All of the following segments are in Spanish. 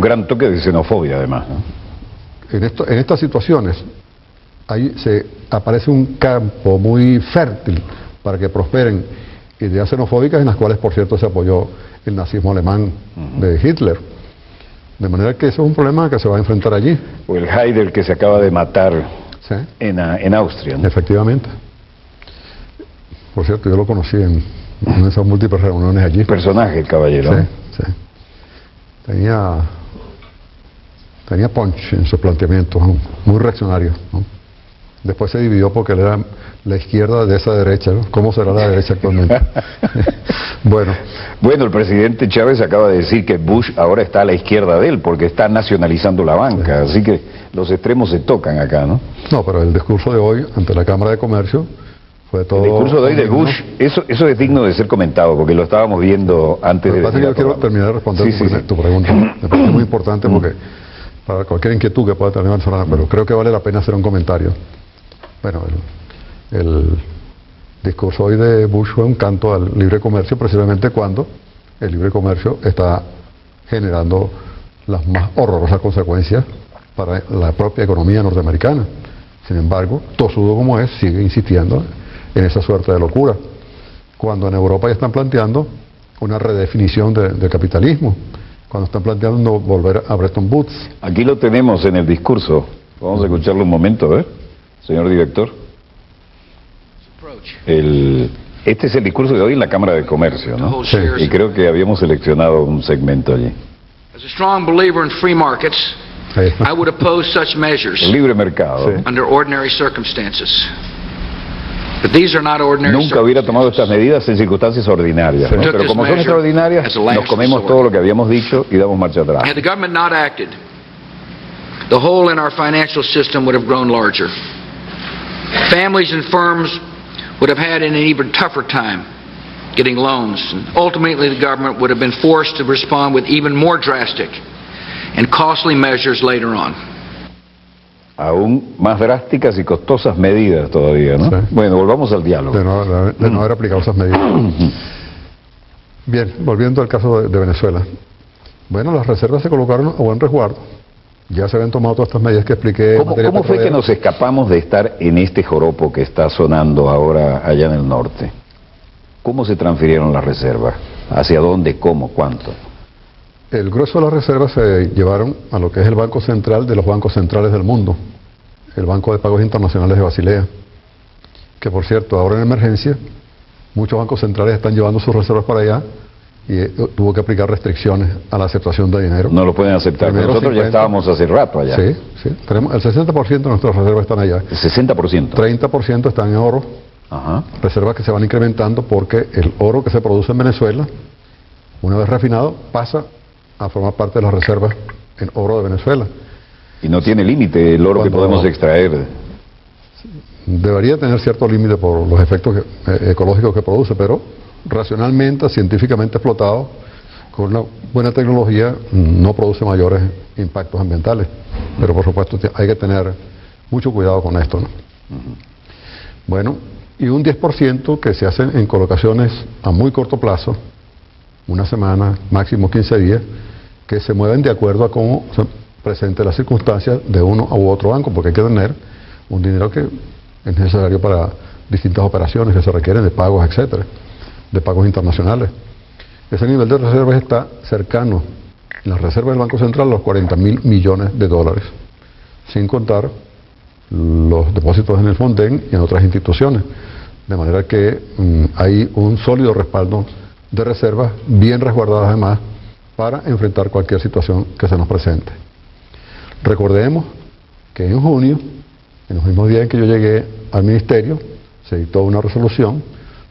gran toque de xenofobia, además, ¿no? En estas situaciones, ahí aparece un campo muy fértil para que prosperen ideas xenofóbicas, en las cuales, por cierto, se apoyó el nazismo alemán de Hitler. De manera que eso es un problema que se va a enfrentar allí. O el Heidel que se acaba de matar, ¿sí?, en Austria, ¿no? Efectivamente. Por cierto, yo lo conocí en esas múltiples reuniones allí. Personaje, el caballero. Sí, sí. Tenía punch en sus planteamientos, ¿no?, muy reaccionario, ¿no? Después se dividió porque él era la izquierda de esa derecha, ¿no? ¿Cómo será la derecha actualmente? Bueno, el presidente Chávez acaba de decir que Bush ahora está a la izquierda de él porque está nacionalizando la banca, así que los extremos se tocan acá, ¿no? No, pero el discurso de hoy ante la Cámara de Comercio fue todo... El discurso de hoy de Bush, eso es digno de ser comentado, porque lo estábamos viendo antes de... Lo que pasa es que yo quiero terminar de responder tu pregunta. Me parece muy importante porque para cualquier inquietud que pueda tener venezolana, pero creo que vale la pena hacer un comentario. Bueno, el discurso hoy de Bush fue un canto al libre comercio, precisamente cuando el libre comercio está generando las más horrorosas consecuencias para la propia economía norteamericana. Sin embargo, tosudo como es, sigue insistiendo en esa suerte de locura, cuando en Europa ya están planteando una redefinición del capitalismo, cuando están planteando no volver a Bretton Woods. Aquí lo tenemos en el discurso, vamos a escucharlo un momento, señor director. Este es el discurso de hoy en la Cámara de Comercio, ¿no? Sí. Y creo que habíamos seleccionado un segmento allí. As a strong believer in free markets, I would oppose such measures El libre mercado. Sí. under ordinary circumstances. But these are not ordinary Nunca hubiera tomado estas medidas en circunstancias ordinarias, ¿no? Sí. Pero como son extraordinarias, nos comemos todo lo que habíamos dicho y damos marcha atrás. Had the government not acted, the hole in our financial system would have grown larger. Families and firms would have had an even tougher time getting loans, and ultimately the government would have been forced to respond with even more drastic and costly measures later on. Aún más drásticas y costosas medidas todavía, ¿no? Sí. Bueno, volvamos al diálogo. De no haber aplicado esas medidas. Bien, volviendo al caso de Venezuela. Bueno, las reservas se colocaron a buen resguardo. Ya se habían tomado todas estas medidas que expliqué. ¿Cómo fue que nos escapamos de estar en este joropo que está sonando ahora allá en el norte? ¿Cómo se transfirieron las reservas? ¿Hacia dónde? ¿Cómo? ¿Cuánto? El grueso de las reservas se llevaron a lo que es el Banco Central de los bancos centrales del mundo, el Banco de Pagos Internacionales de Basilea, que por cierto, ahora en emergencia, muchos bancos centrales están llevando sus reservas para allá y tuvo que aplicar restricciones a la aceptación de dinero. No lo pueden aceptar. Primero Nosotros 50. ya estábamos hace rato allá. Sí, sí. Tenemos el 60% de nuestras reservas están allá. El 60%. 30% están en oro, Ajá. reservas que se van incrementando porque el oro que se produce en Venezuela, una vez refinado, pasa a formar parte de las reservas en oro de Venezuela. Y no tiene límite el oro que podemos extraer. Debería tener cierto límite por los efectos ecológicos que produce, pero racionalmente, científicamente explotado, con una buena tecnología, no produce mayores impactos ambientales. Pero por supuesto hay que tener mucho cuidado con esto, ¿no? Bueno, y un 10% que se hacen en colocaciones a muy corto plazo, una semana, máximo 15 días, que se mueven de acuerdo a cómo se presenten las circunstancias de uno u otro banco, porque hay que tener un dinero que es necesario para distintas operaciones que se requieren de pagos, etcétera, de pagos internacionales. Ese nivel de reservas está cercano, en las reservas del Banco Central, a los 40.000 millones de dólares, sin contar los depósitos en el Fonden y en otras instituciones, de manera que hay un sólido respaldo de reservas bien resguardadas además para enfrentar cualquier situación que se nos presente. Recordemos que en junio, en los mismos días en que yo llegué al ministerio, se dictó una resolución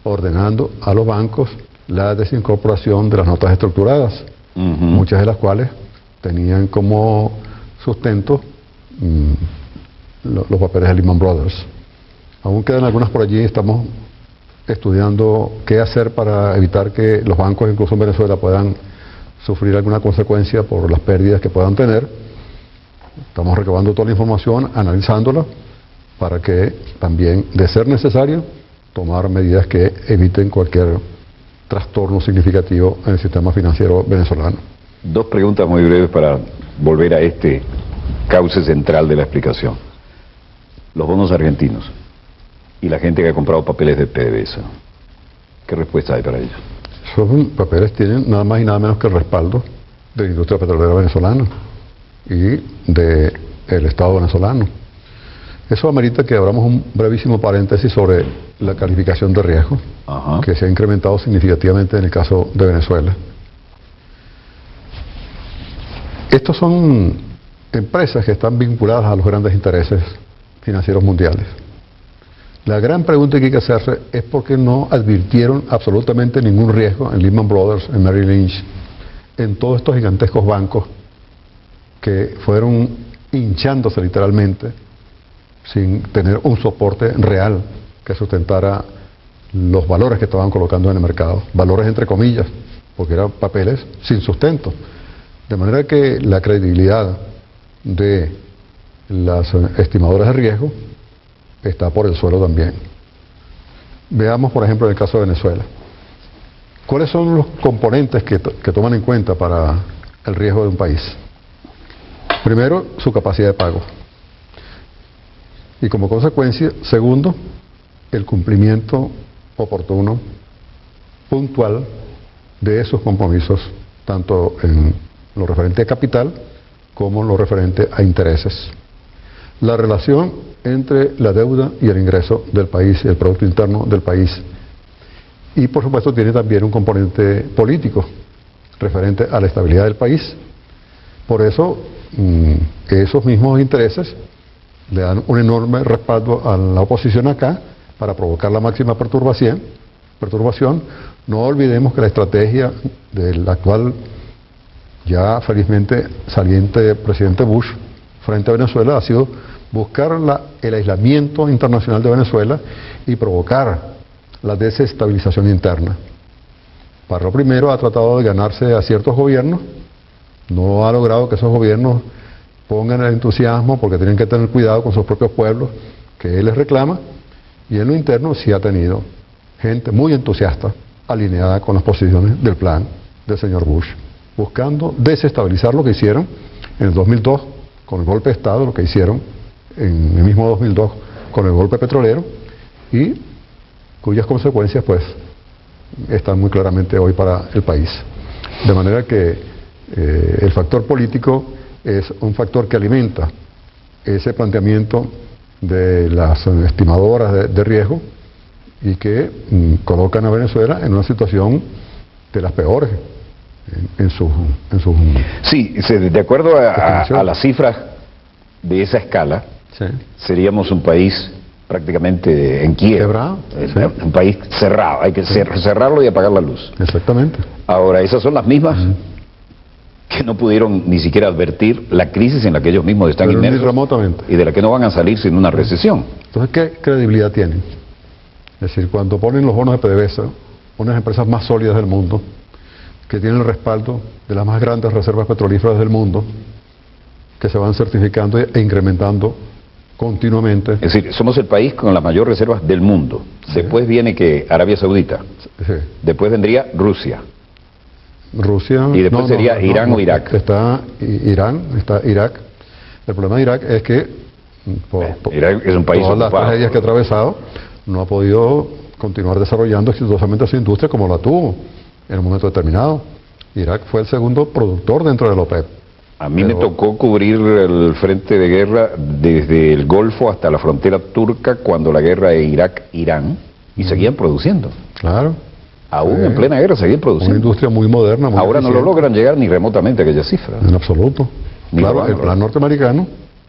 ordenando a los bancos la desincorporación de las notas estructuradas, muchas de las cuales tenían como sustento los papeles de Lehman Brothers. Aún quedan algunas por allí, estamos estudiando qué hacer para evitar que los bancos, incluso en Venezuela, puedan sufrir alguna consecuencia por las pérdidas que puedan tener. Estamos recabando toda la información, analizándola, para que también, de ser necesario, tomar medidas que eviten cualquier trastorno significativo en el sistema financiero venezolano. Dos preguntas muy breves para volver a este cauce central de la explicación. Los bonos argentinos y la gente que ha comprado papeles de PDVSA. ¿Qué respuesta hay para ellos? Esos papeles tienen nada más y nada menos que el respaldo de la industria petrolera venezolana y del Estado venezolano. Eso amerita que abramos un brevísimo paréntesis sobre la calificación de riesgo, que se ha incrementado significativamente en el caso de Venezuela. Estos son empresas que están vinculadas a los grandes intereses financieros mundiales. La gran pregunta que hay que hacerse es por qué no advirtieron absolutamente ningún riesgo en Lehman Brothers, en Merrill Lynch, en todos estos gigantescos bancos que fueron hinchándose literalmente sin tener un soporte real que sustentara los valores que estaban colocando en el mercado. Valores entre comillas, porque eran papeles sin sustento. De manera que la credibilidad de las estimadoras de riesgo está por el suelo también. Veamos, por ejemplo, en el caso de Venezuela. ¿Cuáles son los componentes que toman en cuenta para el riesgo de un país? Primero, su capacidad de pago. Y como consecuencia, segundo, el cumplimiento oportuno, puntual, de esos compromisos, tanto en lo referente a capital como en lo referente a intereses. La relación entre la deuda y el ingreso del país y el Producto Interno del país. Y por supuesto tiene también un componente político referente a la estabilidad del país. Por eso esos mismos intereses le dan un enorme respaldo a la oposición acá para provocar la máxima perturbación. No olvidemos que la estrategia del actual, ya felizmente saliente presidente Bush frente a Venezuela ha sido buscar el aislamiento internacional de Venezuela y provocar la desestabilización interna. Para lo primero ha tratado de ganarse a ciertos gobiernos, no ha logrado que esos gobiernos pongan el entusiasmo porque tienen que tener cuidado con sus propios pueblos que él les reclama, y en lo interno sí ha tenido gente muy entusiasta alineada con las posiciones del plan del señor Bush, buscando desestabilizar lo que hicieron en el 2002 con el golpe de Estado, lo que hicieron en el mismo 2002 con el golpe petrolero, y cuyas consecuencias pues están muy claramente hoy para el país. De manera que el factor político es un factor que alimenta ese planteamiento de las estimadoras de riesgo y que colocan a Venezuela en una situación de las peores en sus sí, de acuerdo a las cifras de esa escala, sí, seríamos un país prácticamente en quiebra, un país cerrado, hay que cerrarlo y apagar la luz. Exactamente. Ahora, esas son las mismas que no pudieron ni siquiera advertir la crisis en la que ellos mismos están inmersos remotamente, y de la que no van a salir sin una recesión. Entonces, ¿qué credibilidad tienen? Es decir, cuando ponen los bonos de PDVSA, unas empresas más sólidas del mundo, que tienen el respaldo de las más grandes reservas petrolíferas del mundo, que se van certificando e incrementando continuamente. Es decir, somos el país con las mayores reservas del mundo. Sí. Después viene que Arabia Saudita. Sí. Después vendría Rusia. Y después sería Irán o Irak. Está Irán, está Irak. El problema de Irak es que Irak es un país todas las tragedias que ha atravesado no ha podido continuar desarrollando exitosamente su industria como la tuvo en un momento determinado. Irak fue el segundo productor dentro de la OPEP. A mí me tocó cubrir el frente de guerra desde el Golfo hasta la frontera turca cuando la guerra de Irak-Irán, y seguían produciendo. Claro. Aún en plena guerra seguían produciendo. Una industria muy moderna. Muy ahora eficiente. No lo logran llegar ni remotamente a aquellas cifras. En absoluto. Claro, el plan norteamericano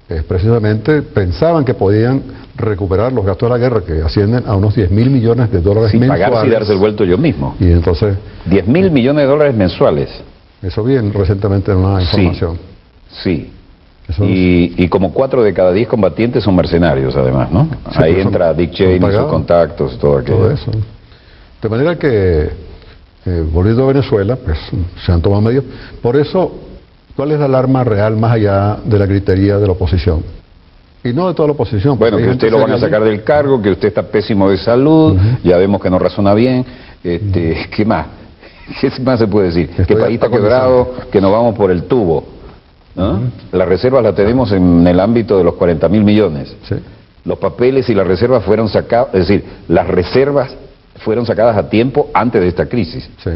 es precisamente, pensaban que podían recuperar los gastos de la guerra, que ascienden a unos 10.000 millones de dólares mensuales. Pagarse y darse el vuelto yo mismo. Y entonces... 10.000 millones de dólares mensuales. Eso bien recientemente en una información. Sí. Y como 4 de cada 10 combatientes son mercenarios, además, ¿no? Sí, ahí entra Dick Cheney, sus contactos, todo aquello. Todo eso. De manera que, volviendo a Venezuela, pues se han tomado medidas. Por eso, ¿cuál es la alarma real más allá de la gritería de la oposición? Y no de toda la oposición. Bueno, que usted lo van a sacar del cargo, que usted está pésimo de salud, ya vemos que no razona bien. ¿Qué más? ¿Qué más se puede decir? Que el país está quebrado, que nos vamos por el tubo. ¿no? Las reservas las tenemos en el ámbito de los 40.000 millones. Sí. Los papeles y las reservas fueron sacados, es decir, las reservas fueron sacadas a tiempo antes de esta crisis. Sí.